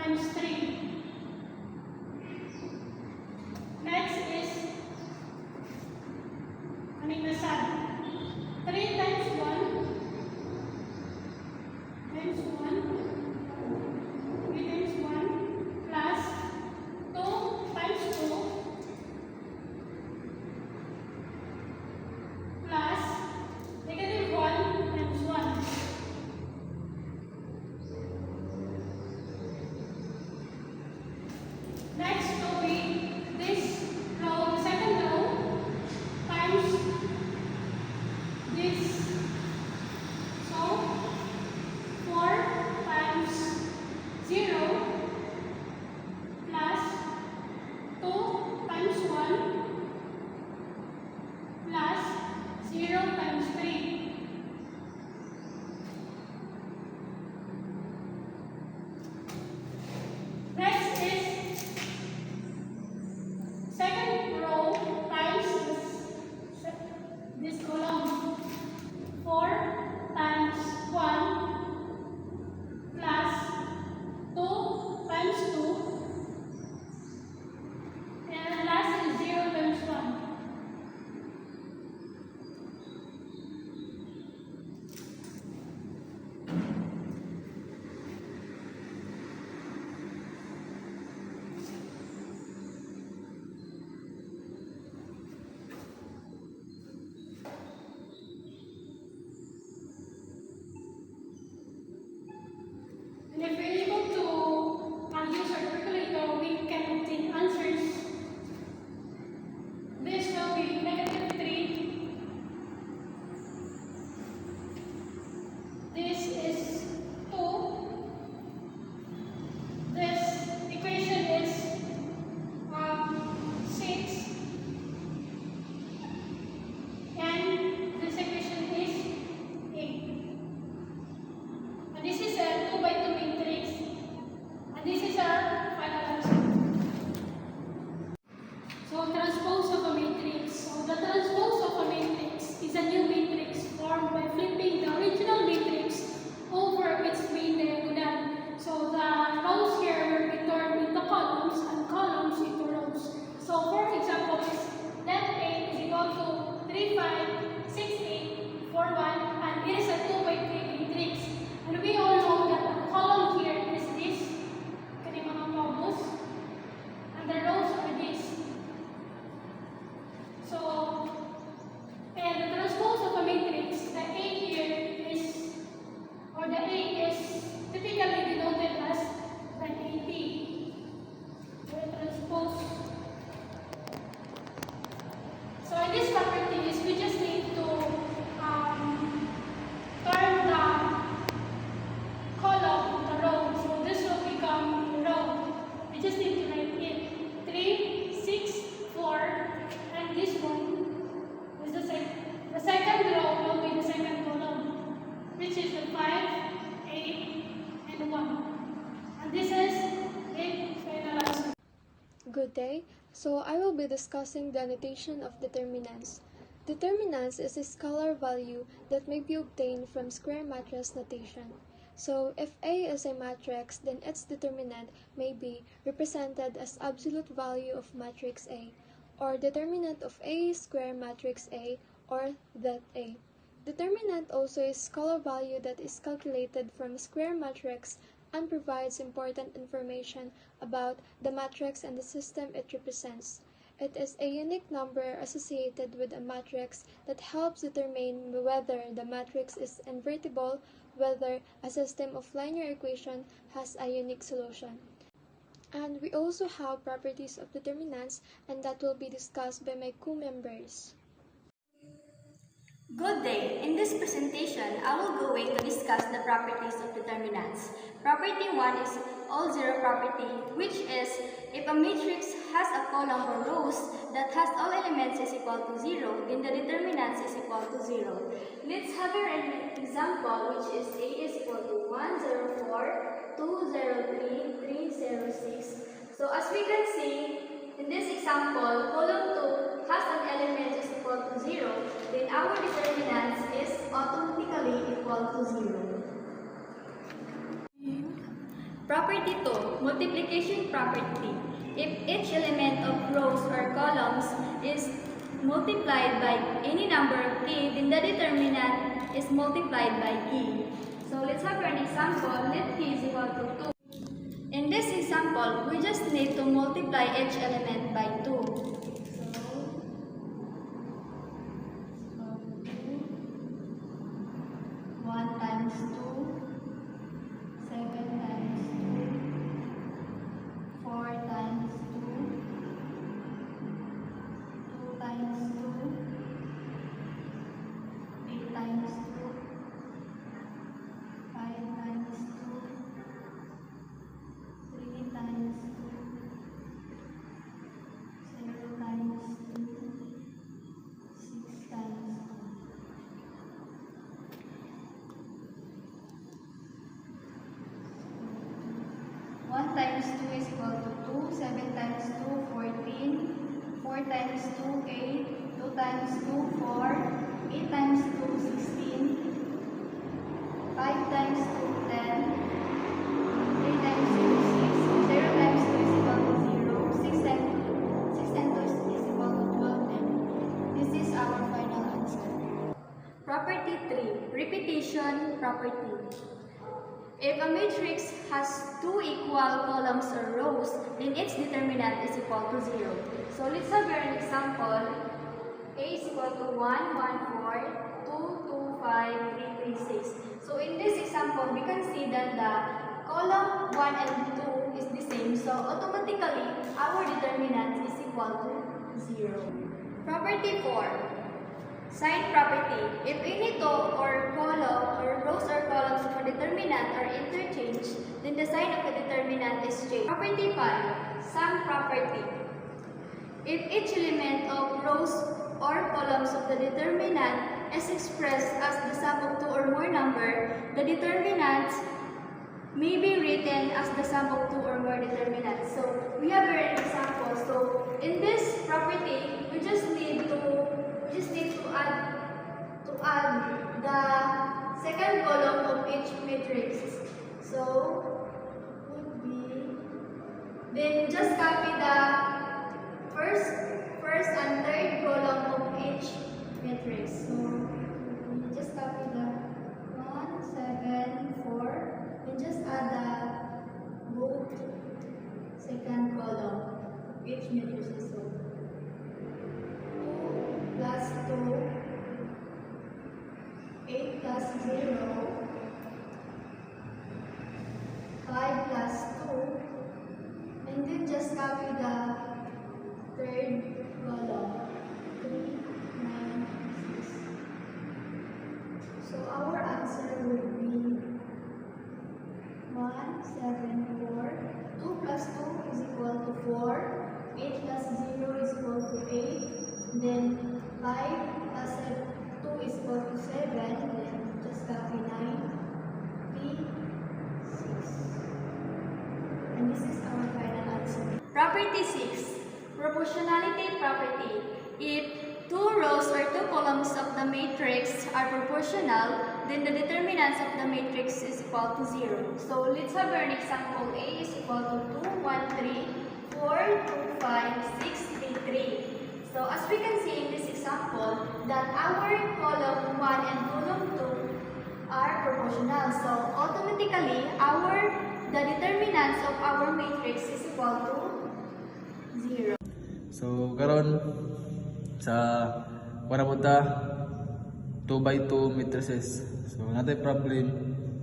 times 3. Next is kanina sad. 3 times 1 times 1 3 times 1 plus 2 times 2 plus negative 1 times 1. Next will be this row, the second row, times this. So 4 times 0 plus 2 times 1 plus 0 times 3. Next is second row times this column. 4 times 1 plus 2 times 2 and last is 0 times 1. And if we're able to use our calculator, we can obtain answers. This will be negative 3. This is 2. This equation is 6. And this equation is 8. And this is a 2 by 2 matrix. And this is our final answer. So transpose of a matrix. So the transpose of a matrix is a new matrix formed by flipping the original matrix over its main diagonal. So the rows here will be turned into columns and columns into rows. So for example, let A is equal to 3, 5, 6, 8, 4, 1, and it is a 2 by 3 matrix. And we all know that the column here is this, kaning mga columns, and the rows are this. So, and the transpose of a matrix, the A here is, or the A is typically denoted as an AP, or a transpose. So in this properties, we just need to turn the column into row. So this will become a row. We just need to write it 3, 6, 4, and this one is the second row will be the second column, which is the 5, 8, and 1. And this is it, final answer. Good day. So I will be discussing the notation of determinants. Determinants is a scalar value that may be obtained from square matrix notation. So if A is a matrix, then its determinant may be represented as absolute value of matrix A, or determinant of A square matrix A, or that A. Determinant also is scalar value that is calculated from square matrix and provides important information about the matrix and the system it represents. It is a unique number associated with a matrix that helps determine whether the matrix is invertible, whether a system of linear equation has a unique solution. And we also have properties of determinants, and that will be discussed by my co-members. Good day! In this presentation, I will going to discuss the properties of determinants. Property 1 is all-zero property, which is if a matrix has a column or rows that has all elements is equal to 0, then the determinants is equal to 0. Let's have an example, which is A is equal to 1, 0, 4, 2, 0, 3, 3, 0, 6. So as we can see, in this example, column 2 has an element is equal to 0, then our determinants is automatically equal to 0. Property 2, multiplication property. If each element of rows or columns is multiplied by any number of k, then the determinant is multiplied by k. So let's have an example. Let k is equal to 2. In this example, we just need to multiply each element by 2. Times 2 is equal to 2, 7 times 2, 14, 4 times 2, 8, 2 times 2, 4, 8 times 2, 16, 5 times 2, 10, 3 times 2, 6, 0 times 2 is equal to 0, 6 times 2 is equal to 12, and this is our final answer. Property 3, repetition property. If a matrix has two equal columns or rows, then its determinant is equal to 0. So let's have an example. A is equal to 1, 1, 4, 2, 2, 5, 3, 3, 6. So in this example, we can see that the column 1 and 2 is the same. So automatically, our determinant is equal to 0. Property 4. Sign property. If any two or column or rows or columns of a determinant are interchanged, then the sign of the determinant is changed. Property 5. Sum property. If each element of rows or columns of the determinant is expressed as the sum of two or more number, the determinant may be written as the sum of two or more determinants. So we have an example. So in this property, we just need to add the second column of each matrix. So would be, then just copy the first and third column of each matrix. So we just copy the 1, 7, 4, then just add the both second column of each matrix. So 2 plus 2, 8 plus 0, 5 plus 2, and then just copy the third column, 3, 9, 6. So our answer would be 1, 7, 4, 2 plus 2 is equal to 4, 8 plus 0 is equal to 8, then 5 plus 2 is equal to 7, then just copy 9, 3, 6. And this is our final answer. Property 6. Proportionality property. If two rows or two columns of the matrix are proportional, then the determinants of the matrix is equal to 0. So let's have an example. A is equal to 2, 1, 3, 4, 2, 5, 6, 3, 3. So as we can see in this example, that our column 1 and column 2 are proportional. So automatically, the determinants of our matrix is equal to 0. So karon sa para punta 2 by 2 matrices. So natay problem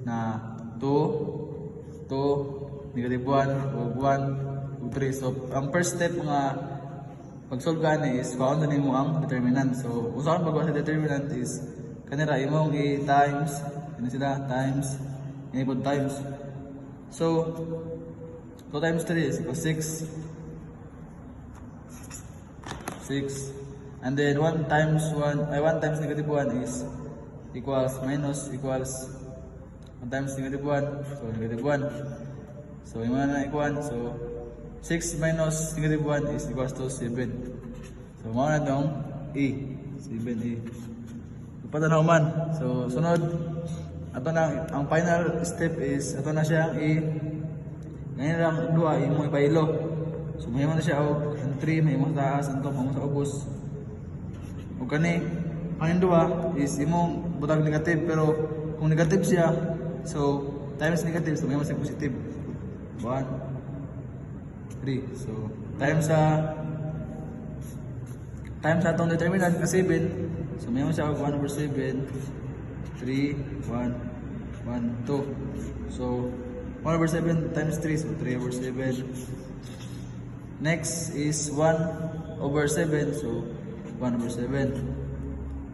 na 2, 2, negative 1, ug 1, ug 3. So ang first step nga pag-solve gani is kuhaan na nimo ang determinant. So usahan pag sa determinant is kanira imong i-times, ano sila times, inipod times. So 2 times 3 is equal 6. 6. And then 1 times negative 1 is equals minus equals 1 times negative 1, so negative 1. So yung na equal, so 6 minus negative 1 is equals to 7. So mao na tong A, 7A. Ipatanaw man. So sunod ato na ang final step is ato na siya Ganyan lang, dua, imo ipahilo. So, may mo na siya, o, ang 3, may mo sa taas, ang 2, may mo sa ubos. O kani, ang dua is imong butang negative, pero kung negative siya, so, times negative, so may mo siya positive. 1, 3. So, times sa atong determinant na 7. So, may mo siya 1/7. 3, 1, 1, 2. So, 1/7 times 3. So, 3/7. Next is 1/7. So, 1/7.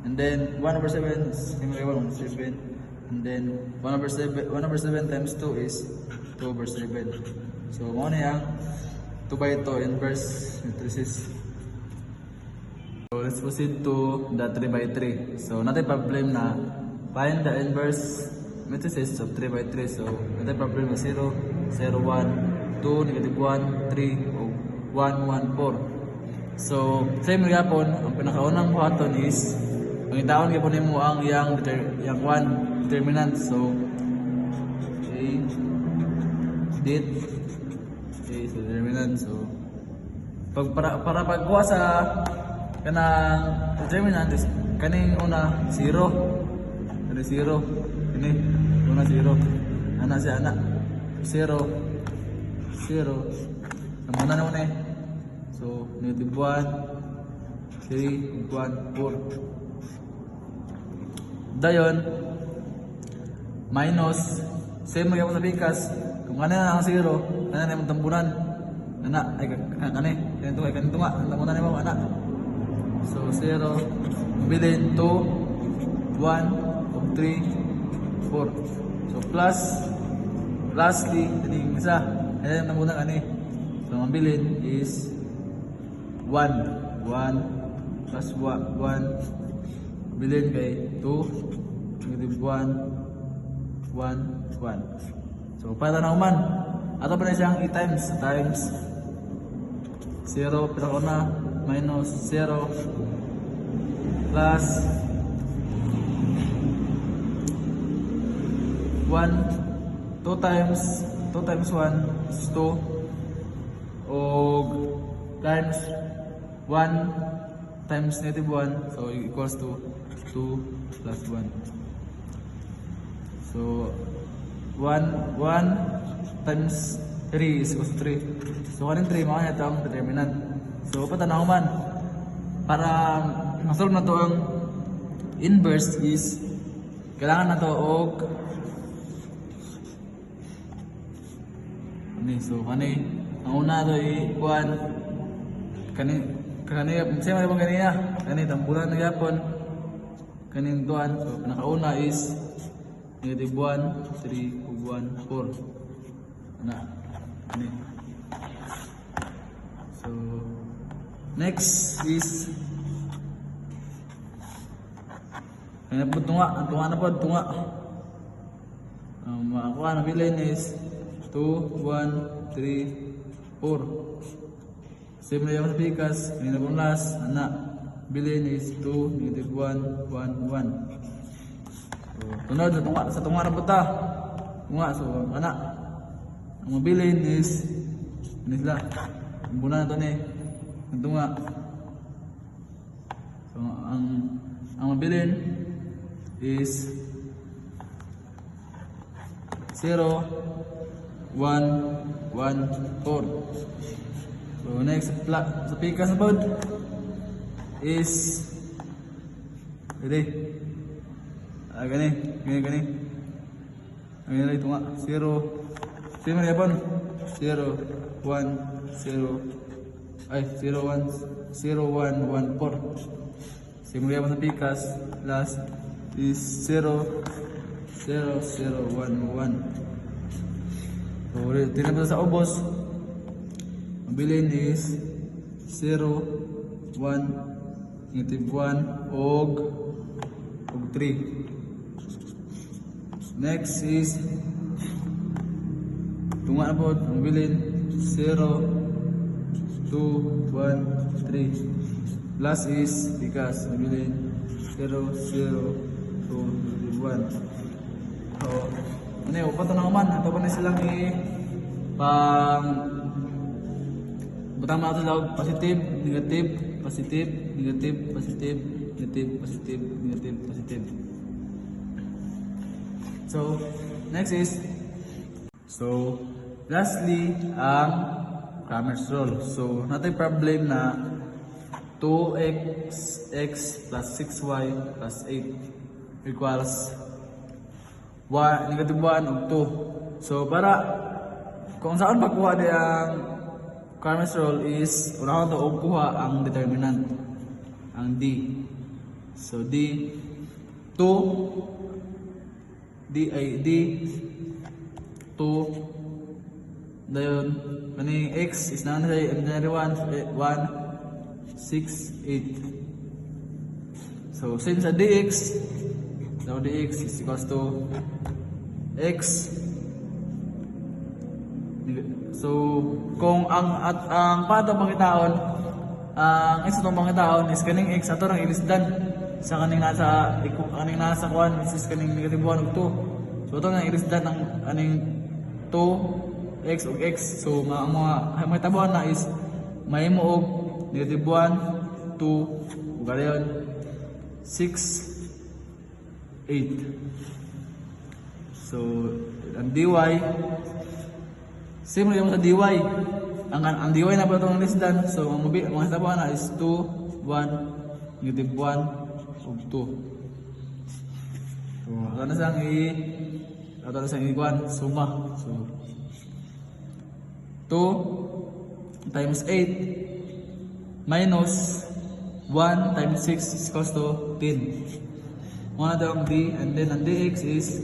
And then, 1/7 is 1/7. And then 1/7 times 2 is 2/7. So mo na yang 2/2 inverse matrices. So let's proceed to the 3/3. So natin problem na find the inverse matrices of 3/3. So natin problem na 0, 0, 1, 2, -1, 3, o 1, 1, 4. So same gyapon, ang pinakaunang buhaton is ang itaon gyapon nimo ang yang 1 determinant. So A dit A is the determinant. So para pagkuha sa kanang determinant is kaning una 0, kani 0, kani una 0, ana siya ana 0, 0 sama na naman eh. So -1, 3, 1, 4. Dayon minus same magyapon sa bikas kung ano na ang 0 ano na yung tambunan ana ay kani ganito ay ganito nga ang tambunan mo ana. So 0 bilin 2 1 3 4. So plus lastly ini isa ano yung tambunan ani. So ang bilin is 1 plus 1 bilin kay 2 -1 1, 1. So, para na man. Ato pa na siyang times 0, pero na, minus 0, plus 1, 2 times 1 is 2, o times 1 times -1, so equals to 2 plus 1. So 1 times 3 is equals to 3. So kanin 3 mao na ang determinant. So patanaw man para masolve na to ang inverse is kailangan na to og ani. So kani ang una to i-1 kani same man kanina kani tambulan na gyapon kaning duan. So pinakauna is -1, 3, 1, 4. Ana. Ani. So next is ano po tunga na po tunga. Makakuha na bilin is 2, 1, 3, 4. Same na yung bikas. Kanina pong last. Ana. Bilin is 2, -1, 1, 1. So, tunod sa tunga na puta. Tunga. So, ana. Ang mabilin is ini sila. Ang buna na ito ni. Ang tunga. So, ang mabilin is 0, 1, 1, 4. So, next sa pikas na pod is ready. Gani. Ang ito nga 0 sino na yapon 0 1 0 ay 0 1 0 1 1 4. Sino yapon sa pikas last is 0 0 0 1 1. So tinapos sa ubos ang bilin is 0 1 -1 og 3. Next is tunga na po ang bilin 0 2 1 3. Last is bikas ang bilin 0 0 2 1. So ano yung upat na naman ito pa na silang pang butang mga tulaw, positive, negative, positive, negative, positive, negative, positive, negative, positive. So, next is, so, lastly, ang Cramer's rule. So, natin problem na 2x plus 6y plus 8 equals negative 1 ug 2. So, para kung saan pagkuha di ang Cramer's rule is unahon to og kuha ang determinant, ang D. So, D 2 2 dayon kani x is na say imaginary 1 6 8. So since sa dx, so dx is equals to x. So kung ang pato pangitaon, ang x atong pangitaon is kaning x ato nang ilisdan sa kaning nasa kuan is kaning negative 1 ug 2. So ato nang ilisdan ng aning 2 x ug x. So mga tabuan na is mahimo og negative 1 2 ug gadayon 6 8. So ang dy same lang sa dy. Ang dy na pa itong lisdan. So ang mga tabuan na is 2 1 negative 1 ug 2. So ato na sang ikuan suma. So 2 times 8 minus 1 times 6 is equals to 10. Muna daw ang D, and then ang dx is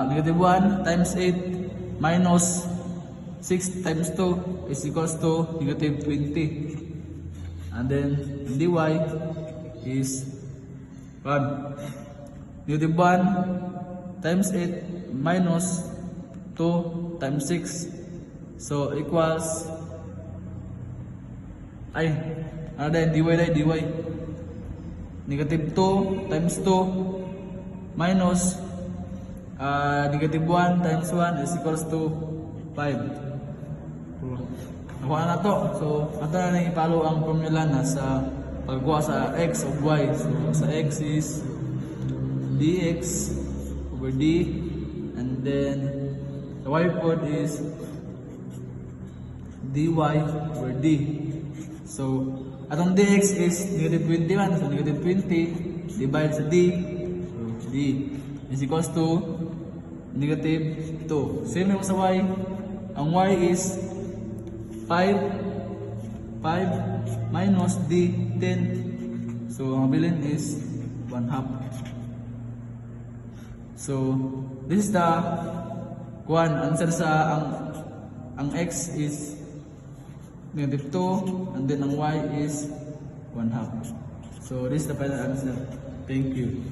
negative 1 times 8 minus 6 times 2 is equals to negative 20. And then dy is 1. Negative 1 times 8 minus 2 times 6. So equals ano din dy negative 2 times 2 minus negative 1 times 1 is equals to 5. Nakuha na to. So ato na ipalo ang formula na sa pagkuha sa x of y. So sa x is dx over d, and then the y pod is dy over d. So atong dx is negative 21, so negative 20 divide sa d, so d is equals to negative 2. Same yung sa y. Ang y is 5 minus d 10. So ang bilin is 1/2. So this is the answer sa ang x is negative 2, and then ang y is 1/2. So this is the final answer. Thank you.